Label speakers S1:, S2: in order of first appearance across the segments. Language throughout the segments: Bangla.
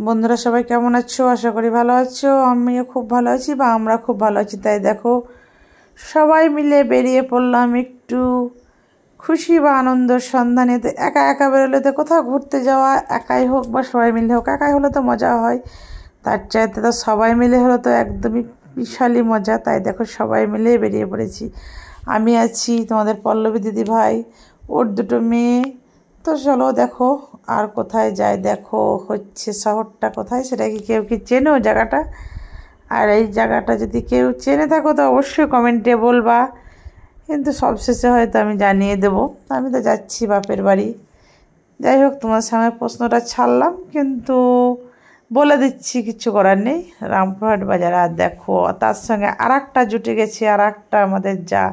S1: বন্ধুরা সবাই কেমন আছো? আশা করি ভালো আছো। আমিও খুব ভালো আছি বা আমরা খুব ভালো আছি। তাই দেখো সবাই মিলে বেরিয়ে পড়লাম একটু খুশি বা আনন্দের সন্ধানে। তো একা একা বেরোলে তো কোথাও ঘুরতে যাওয়া, একাই হোক বা সবাই মিলে হোক, একাই হলে তো মজা হয়, তার চাইতে তো সবাই মিলে হলে তো একদমই বিশালই মজা। তাই দেখো সবাই মিলে বেরিয়ে পড়েছি। আমি আছি, তোমাদের পল্লবী দিদি ভাই, ওর দুটো মেয়ে। তো চলো দেখো আর কোথায় যায়। দেখো হচ্ছে শহরটা কোথায়, সেটা কি কেউ কি চেনো জায়গাটা? আর এই জায়গাটা যদি কেউ চেনে থাকো তো অবশ্যই কমেন্টে বলবা, কিন্তু সবশেষে হয়তো আমি জানিয়ে দেবো। আমি তো যাচ্ছি বাপের বাড়ি। যাই হোক, তোমার সামনে প্রশ্নটা ছাড়লাম, কিন্তু বলে দিচ্ছি, কিছু করার নেই, রামপুরহাট বাজার। আর দেখো তার সঙ্গে আর একটা জুটে গেছে, আর একটা আমাদের যা,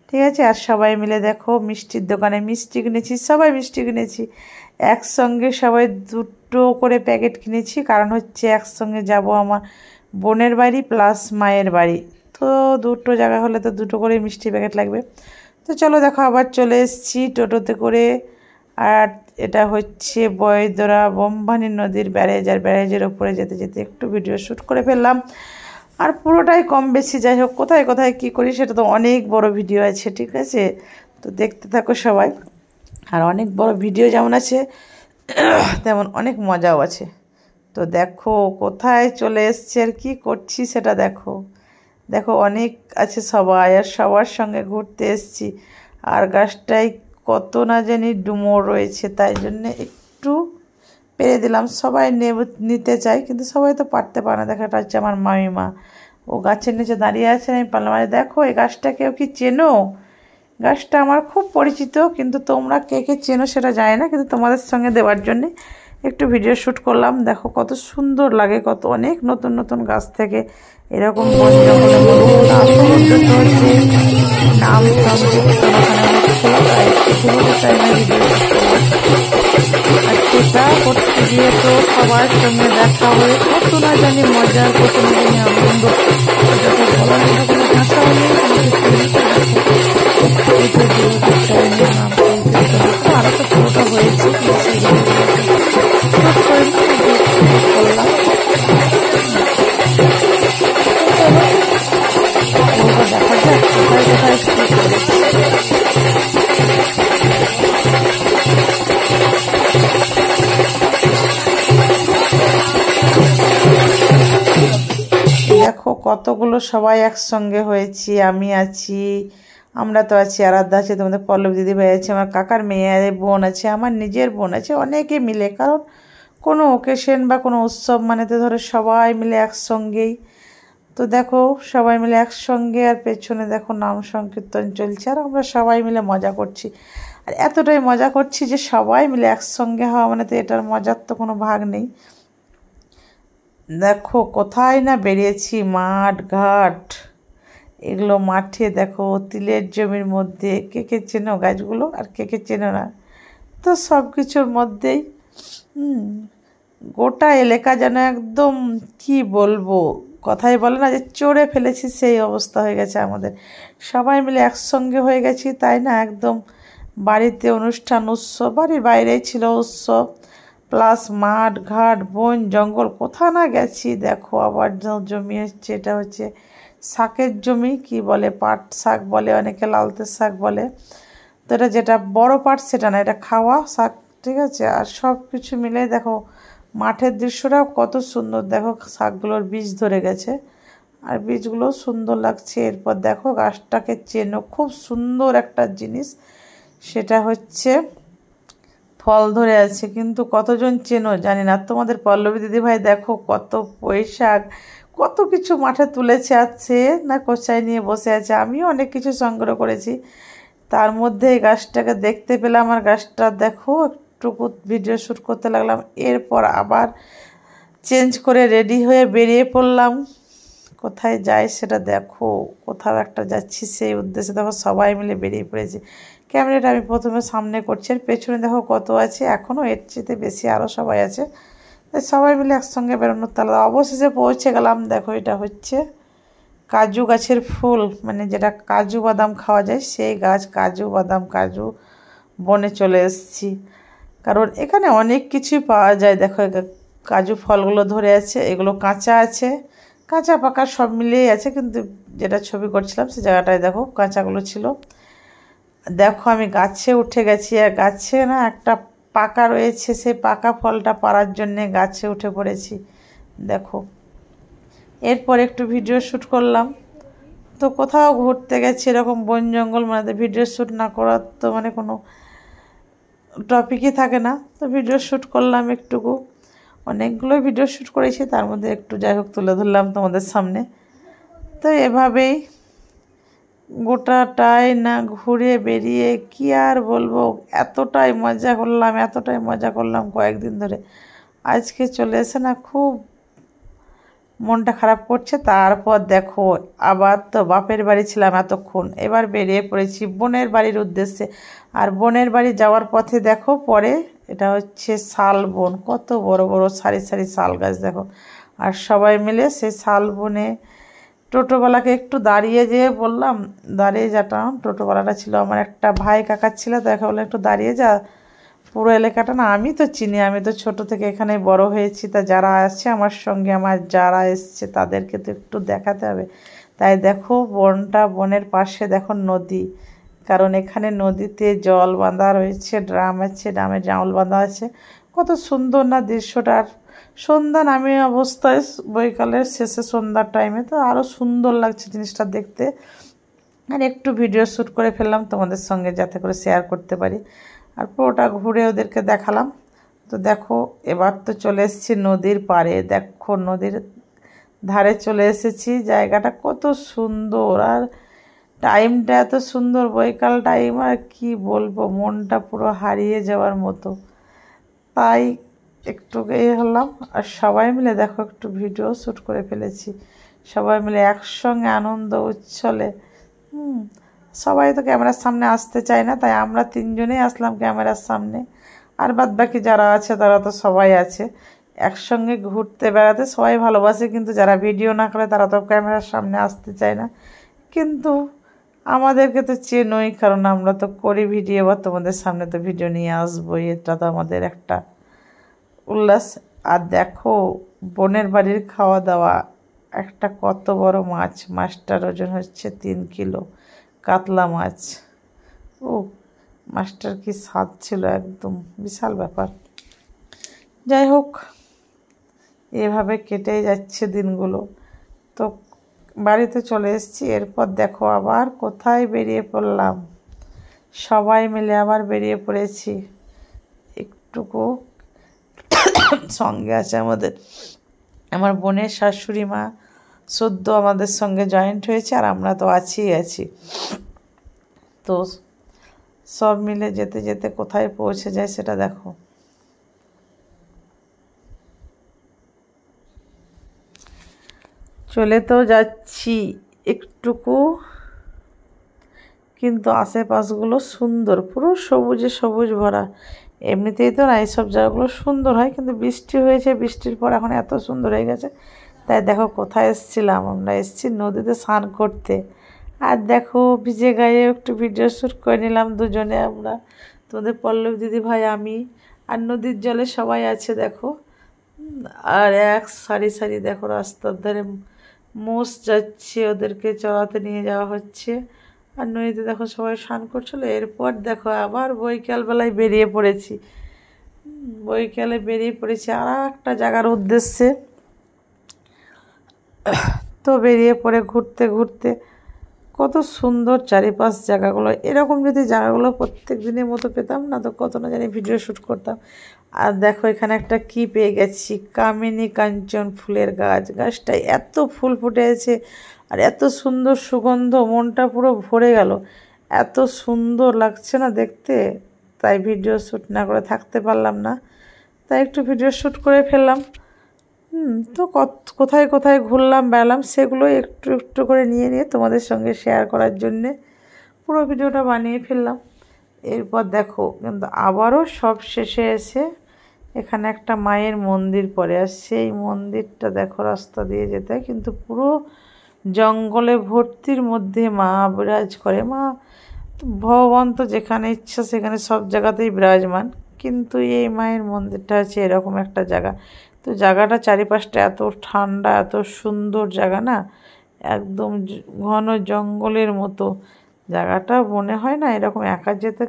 S1: ঠিক আছে। আর সবাই মিলে দেখো মিষ্টির দোকানে মিষ্টি কিনেছি, সবাই মিষ্টি কিনেছি একসঙ্গে, সবাই দুটো করে প্যাকেট কিনেছি, কারণ হচ্ছে একসঙ্গে যাব আমার বোনের বাড়ি প্লাস মায়ের বাড়ি। তো দুটো জায়গা হলে তো দুটো করে মিষ্টি প্যাকেট লাগবে। তো চলো দেখো আবার চলে এসেছি টোটোতে করে। আর এটা হচ্ছে বয়দরা বোম্বানি নদীর ব্যারেজ, আর ব্যারেজের ওপরে যেতে যেতে একটু ভিডিও শ্যুট করে ফেললাম। আর পুরোটাই কম বেশি, যাই হোক কোথায় কোথায় কী করি সেটা তো অনেক বড় ভিডিও আছে, ঠিক আছে। তো দেখতে থাকো সবাই। আর অনেক বড় ভিডিও যেমন আছে তেমন অনেক মজাও আছে। তো দেখো কোথায় চলে এসছে আর কী করছি সেটা দেখো। দেখো অনেক আছে সবাই, আর সবার সঙ্গে ঘুরতে এসছি। আর গাছটায় কত না জানি ডুমুর রয়েছে, তাই জন্যে একটু পেরে দিলাম। সবাই নিতে চাই, কিন্তু সবাই তো পারতে পারে না। দেখা, এটা হচ্ছে আমার মামিমা, ও গাছের নিচে দাঁড়িয়ে আছে, আমি পারলাম। মানে দেখো এই গাছটা কেউ কি চেনো? গাছটা আমার খুব পরিচিত, কিন্তু তোমরা কে কে চেনো সেটা জানি না, কিন্তু তোমাদের সঙ্গে দেওয়ার জন্যে একটু ভিডিও শ্যুট করলাম। দেখো কত সুন্দর লাগে, কত অনেক নতুন নতুন গাছ থেকে এরকম বন জঙ্গলের মধ্যে হচ্ছে নাম সংযুক্ত ওখানে হচ্ছে, তাই কিছু বলে চাই না ভিডিও শ্যুট করবো। আর সেটা করতে গিয়ে তো সবার সঙ্গে দেখা হয়ে কত না জানি মজার, কত না জানি আনন্দ, যখন বলার মতো কোনো ভাষাও নেই, আরো তো পুরোটা হয়েছে দেখা যাক কোথায় কোথায় দেখো কতগুলো সবাই একসঙ্গে হয়েছি। আমি আছি, আমরা তো আছি, আরাধ্যা আছে, তোমাদের পল্লব দিদি ভাই আছে, আমার কাকার মেয়ে বোন আছে, আমার নিজের বোন আছে, অনেকে মিলে। কারণ কোনো ওকেশন বা কোনো উৎসব মানে তো ধরো সবাই মিলে একসঙ্গেই। তো দেখো সবাই মিলে একসঙ্গে, আর পেছনে দেখো নাম সংকীর্তন চলছে, আর আমরা সবাই মিলে মজা করছি। আর এতটাই মজা করছি যে সবাই মিলে একসঙ্গে হওয়া মানে তো এটার মজার তো কোনো ভাগ নেই। দেখো কোথায় না বেরিয়েছি, মাঠ ঘাট, এগুলো মাঠে দেখো তিলের জমির মধ্যে। কে কে চেনো গাছগুলো আর কে কে চেনো না? তো সব কিছুর মধ্যেই গোটা এলাকা যেন একদম কি বলবো, কথাই বলে না যে চড়ে ফেলেছি, সেই অবস্থা হয়ে গেছে আমাদের। সবাই মিলে একসঙ্গে হয়ে গেছি, তাই না। একদম বাড়িতে অনুষ্ঠান, উৎসব, বাড়ির বাইরেই ছিল উৎসব, প্লাস মাঠ ঘাট বন জঙ্গল, কোথা না গেছি। দেখো আবার জমি হচ্ছে, এটা হচ্ছে শাকের জমি, কি বলে পাট শাক বলে, অনেকে লালতে শাক বলে। তো এটা যেটা বড় পাট সেটা না, এটা খাওয়া শাক, ঠিক আছে। আর সব কিছু মিলে দেখো মাঠের দৃশ্যটাও কত সুন্দর। দেখো শাকগুলোর বীজ ধরে গেছে, আর বীজগুলো সুন্দর লাগছে। এরপর দেখো গাছটাকে চেনো, খুব সুন্দর একটা জিনিস, সেটা হচ্ছে ফল ধরে আছে, কিন্তু কতজন চেনো জানি না। তোমাদের পল্লবী দিদি ভাই দেখো কত পুঁইশাক, কত কিছু মাঠে তুলেছে, আছে না কোচায় নিয়ে বসে আছে। আমিও অনেক কিছু সংগ্রহ করেছি, তার মধ্যে এই গাছটাকে দেখতে পেলাম। আর গাছটা দেখো একটুকু ভিডিও শ্যুট করতে লাগলাম। এরপর আবার চেঞ্জ করে রেডি হয়ে বেরিয়ে পড়লাম। কোথায় যাই সেটা দেখো, কোথাও একটা যাচ্ছি সেই উদ্দেশ্যে দেখো সবাই মিলে বেরিয়ে পড়েছি। ক্যামেরাটা আমি প্রথমে সামনে করছি, আর পেছনে দেখো কত আছে, এখনও এর চেয়ে বেশি আরও সবাই আছে। তাই সবাই মিলে একসঙ্গে বেরোনোর তালা। অবশেষে পৌঁছে গেলাম। দেখো এটা হচ্ছে কাজু গাছের ফুল, মানে যেটা কাজু বাদাম খাওয়া যায় সেই গাছ, কাজু বাদাম কাজু বনে চলে এসেছি। কারণ এখানে অনেক কিছুই পাওয়া যায়। দেখো কাজু ফলগুলো ধরে আছে, এগুলো কাঁচা আছে, কাঁচা পাকা সব মিলিয়েই আছে, কিন্তু যেটা ছবি করছিলাম সে জায়গাটায় দেখো কাঁচাগুলো ছিল। দেখো আমি গাছে উঠে গেছি, আর গাছে না একটা পাকা রয়েছে, সেই পাকা ফলটা পাড়ার জন্যে গাছে উঠে পড়েছি। দেখো এরপর একটু ভিডিও শ্যুট করলাম। তো কোথাও ঘুরতে গেছি এরকম বন জঙ্গল, মানে ভিডিও শ্যুট না করার তো মানে কোনো টপিকই থাকে না। তো ভিডিও শ্যুট করলাম একটুকু, অনেকগুলো ভিডিও শ্যুট করেছি, তার মধ্যে একটু যাই হোক তুলে ধরলাম তোমাদের সামনে। তো এভাবেই গোটাটাই না ঘুরে বেরিয়ে কি আর বলবো, এতটাই মজা করলাম কয়েকদিন ধরে। আজকে চলে এসে না খুব মনটা খারাপ করছে। তারপর দেখো আবার তো বাপের বাড়ি ছিলাম এতক্ষণ, এবার বেরিয়ে পড়েছি বোনের বাড়ির উদ্দেশ্যে। আর বোনের বাড়ি যাওয়ার পথে দেখো পরে এটা হচ্ছে শাল বন, কত বড় বড় সারি সারি শাল গাছ দেখো। আর সবাই মিলে সেই শাল বনে টোটোওয়ালাকে একটু দাঁড়িয়ে যেয়ে বললাম, দাঁড়িয়ে যেতাম, টোটোওয়ালাটা ছিল আমার একটা ভাই কাকার ছিল, তো একে বলে একটু দাঁড়িয়ে যা, পুরো এলাকাটা না আমি তো চিনি, আমি তো ছোট থেকে এখানে বড় হয়েছি, তা যারা আসছে আমার সঙ্গে, আমার যারা এসছে তাদেরকে তো একটু দেখাতে হবে। তাই দেখো বনের পাশে দেখো নদী, কারণ এখানে নদীতে জল বাঁধা রয়েছে, ড্রাম আছে, ড্রামে জাউল বাঁধা আছে, কত সুন্দর না দৃশ্যটা। আর সন্ধ্যা নামে অবস্থায় বৈকালের শেষে সন্ধ্যার টাইমে তো আরও সুন্দর লাগছে জিনিসটা দেখতে। আর একটু ভিডিও শ্যুট করে ফেললাম তোমাদের সঙ্গে যাতে করে শেয়ার করতে পারি, আর পুরোটা ঘুরে ওদেরকে দেখালাম। তো দেখো এবার তো চলে এসেছি নদীর পাড়ে, দেখো নদীর ধারে চলে এসেছি, জায়গাটা কত সুন্দর, আর টাইমটা এত সুন্দর বৈকাল টাইম, আর কি বলবো মনটা পুরো হারিয়ে যাওয়ার মতো। তাই একটু হলাম, আর সবাই মিলে দেখো একটু ভিডিও শ্যুট করে ফেলেছি, সবাই মিলে একসঙ্গে আনন্দ উচ্ছলে। সবাই তো ক্যামেরার সামনে আসতে চায় না, তাই আমরা তিনজনেই আসলাম ক্যামেরার সামনে, আর বাদ বাকি যারা আছে তারা তো সবাই আছে একসঙ্গে ঘুরতে বেড়াতে, সবাই ভালোবাসে, কিন্তু যারা ভিডিও না করে তারা তো ক্যামেরার সামনে আসতে চায় না। কিন্তু আমাদেরকে তো চেনই, কারণ আমরা তো করি ভিডিও, বা তোমাদের সামনে তো ভিডিও নিয়ে আসবোই, এটা তো আমাদের একটা উল্লাস। আর দেখো বোনের বাড়ির খাওয়া দাওয়া, একটা কত বড় মাছ, মাছটার ওজন হচ্ছে 3 কিলো, কাতলা মাছ। ও মাছটার কি স্বাদ ছিল, একদম বিশাল ব্যাপার। যাই হোক এভাবে কেটেই যাচ্ছে দিনগুলো। তো বাড়িতে চলে এসেছি, এরপর দেখো আবার কোথায় বেরিয়ে পড়লাম, সবাই মিলে আবার বেরিয়ে পড়েছি। একটুকু সঙ্গে আছে আমার বোনের শাশুড়ি মা, সদ্য আমাদের সঙ্গে জয়েন্ট হয়েছে, আর আমরা তো আছি। তো সব মিলে যেতে যেতে কোথায় পৌঁছে যায় সেটা দেখো। চলে তো যাচ্ছি একটুকু, কিন্তু আশেপাশগুলো সুন্দর, পুরো সবুজে সবুজ ভরা। এমনিতেই তো না এইসব জায়গাগুলো সুন্দর হয়, কিন্তু বৃষ্টি হয়েছে, বৃষ্টির পর এখন এত সুন্দর হয়ে গেছে। তাই দেখো কোথায় এসেছিলাম, আমরা এসেছি নদীতে স্নান করতে। আর দেখো ভিজে গায়ে একটু ভিডিও শ্যুট করে নিলাম দুজনে, আমরা তোমাদের পল্লব দিদি ভাই আমি, আর নদীর জলে সবাই আছে দেখো। আর এক সারি সারি দেখো রাস্তার ধারে মোষ যাচ্ছে, ওদেরকে চড়াতে নিয়ে যাওয়া হচ্ছে, আর নদীতে দেখো সবাই স্নান করছিলো। এরপর দেখো আবার বৈকালবেলায় বেরিয়ে পড়েছি, আর একটা জায়গার উদ্দেশ্যে। তো বেরিয়ে পড়ে ঘুরতে ঘুরতে কত সুন্দর চারিপাশ জায়গাগুলো, এরকম যদি জায়গাগুলো প্রত্যেক দিনের মতো পেতাম না, তো কত না জানি ভিডিও শ্যুট করতাম। আর দেখো এখানে একটা কি পেয়ে গেছি, কামিনী কাঞ্চন ফুলের গাছ, গাছটায় এত ফুল ফুটেছে আর এত সুন্দর সুগন্ধ, মনটা পুরো ভরে গেল, এত সুন্দর লাগছে না দেখতে। তাই ভিডিও শ্যুট না করে থাকতে পারলাম না, তাই একটু ভিডিও শ্যুট করে ফেললাম। তো কোথায় কোথায় ঘুরলাম বেড়ালাম সেগুলো একটু একটু করে নিয়ে তোমাদের সঙ্গে শেয়ার করার জন্যে পুরো ভিডিওটা বানিয়ে ফেললাম। এরপর দেখো কিন্তু আবারও সব শেষে এসে এখানে একটা মায়ের মন্দির পড়ে, আর সেই মন্দিরটা দেখো রাস্তা দিয়ে যেতে হয়, কিন্তু পুরো জঙ্গলে ভর্তির মধ্যে মা বিরাজ করে। মা ভগবান তো যেখানে ইচ্ছা সেখানে সব জায়গাতেই বিরাজমান, কিন্তু এই মায়ের মন্দিরটা হচ্ছে এরকম একটা জায়গা। তো জায়গাটা চারিপাশটা এত ঠান্ডা, এত সুন্দর জায়গা না, একদম ঘন জঙ্গলের মতো জায়গাটা। মনে হয় না এরকম একা যেতে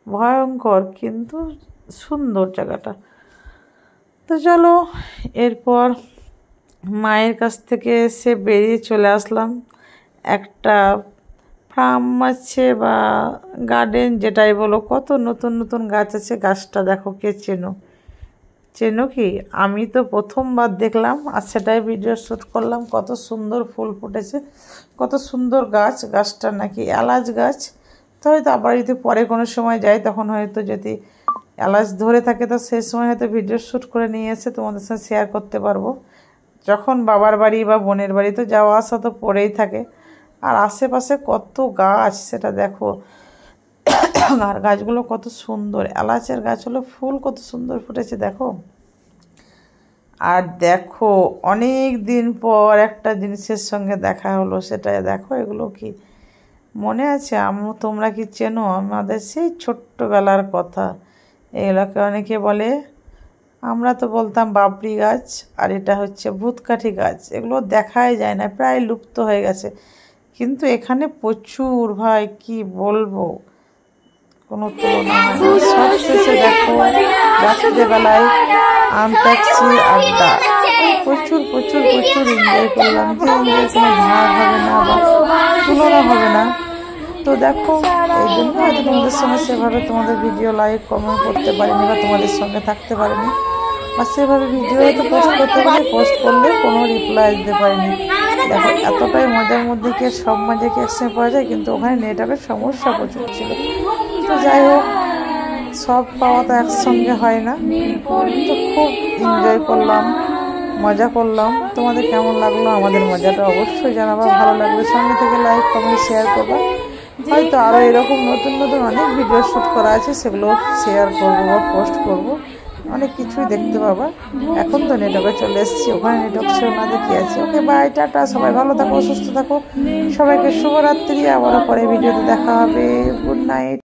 S1: ভয়ঙ্কর, কিন্তু সুন্দর জায়গাটা। তো চলো, এরপর মায়ের কাছ থেকে এসে বেরিয়ে চলে আসলাম। একটা ফার্ম আছে বা গার্ডেন যেটাই বলো, কত নতুন নতুন গাছ আছে। গাছটা দেখো, কে চেনো কি? আমি তো প্রথমবার দেখলাম, আর সেটাই ভিডিও শ্যুট করলাম। কত সুন্দর ফুল ফুটেছে, কত সুন্দর গাছ। গাছটা নাকি এলাচ গাছ। তো হয়তো আবার যদি পরে কোনো সময় যাই, তখন হয়তো যদি এলাচ ধরে থাকে, তো সেই সময় হয়তো ভিডিও শ্যুট করে নিয়ে এসে তোমাদের সঙ্গে শেয়ার করতে পারবো। যখন বাবার বাড়ি বা বোনের বাড়ি তো যাওয়া আসা তো পড়েই থাকে। আর আশেপাশে কত গাছ সেটা দেখো, আর গাছগুলো কত সুন্দর। এলাচের গাছ হলো, ফুল কত সুন্দর ফুটেছে দেখো। আর দেখো, অনেক দিন পর একটা জিনিসের সঙ্গে দেখা হলো, সেটা দেখো। এগুলো কি মনে আছে? তোমরা কি চেনো আমাদের সেই ছোট্টবেলার কথা? এগুলোকে অনেকে বলে, আমরা তো বলতাম বাবরি গাছ, আর এটা হচ্ছে ভূতকাঠি গাছ। এগুলো দেখাই যায় না, প্রায় লুপ্ত হয়ে গেছে। কিন্তু এখানে প্রচুর, ভাই কি বলবো, কোনো তুলনা হয় না। সব শেষে দেখো, রাত্রেবেলায় আন্তাক্ষরী আড্ডা, প্রচুর প্রচুর প্রচুর এনজয় করলাম। যে এনজয় কোনো ভাগ হবে না বা তুলনা হবে না। তো দেখো, এই জন্য হয়তো তোমাদের সঙ্গে সেভাবে তোমাদের ভিডিও লাইক কমেন্ট করতে পারিনি, বা তোমাদের সঙ্গে থাকতে পারিনি, বা সেভাবে ভিডিও হয়তো পোস্ট করতে পারি, পোস্ট করলে কোনো রিপ্লাই দিতে পারিনি। দেখো, এতটাই মজার মধ্যে কি সব মজা কি একসঙ্গে পাওয়া যায়? কিন্তু ওখানে নেটওয়ার্কের সমস্যা প্রচুর ছিল। তো যাই হোক, সব পাওয়া তো একসঙ্গে হয় না। তো খুব এনজয় করলাম, মজা করলাম। তোমাদের কেমন লাগলো আমাদের মজাটা অবশ্যই জানাবা। ভালো লাগলে সঙ্গে থেকে লাইক কমেন্ট শেয়ার করবা। হয়তো আরও এরকম নতুন নতুন অনেক ভিডিও শ্যুট করা আছে, সেগুলো শেয়ার করবো বা পোস্ট করবো। অনেক কিছুই দেখতে পাবা। এখন তো নেটওয়ার্কে চলে এসেছি, ওখানে নেটওয়ার্ক ছিল না, দেখি আছে। ওকে, বাই, টাটা। সবাই ভালো থাকো, সুস্থ থাকো। সবাইকে শুভরাত্রি। আবারও পরে ভিডিওতে দেখা হবে। Good night.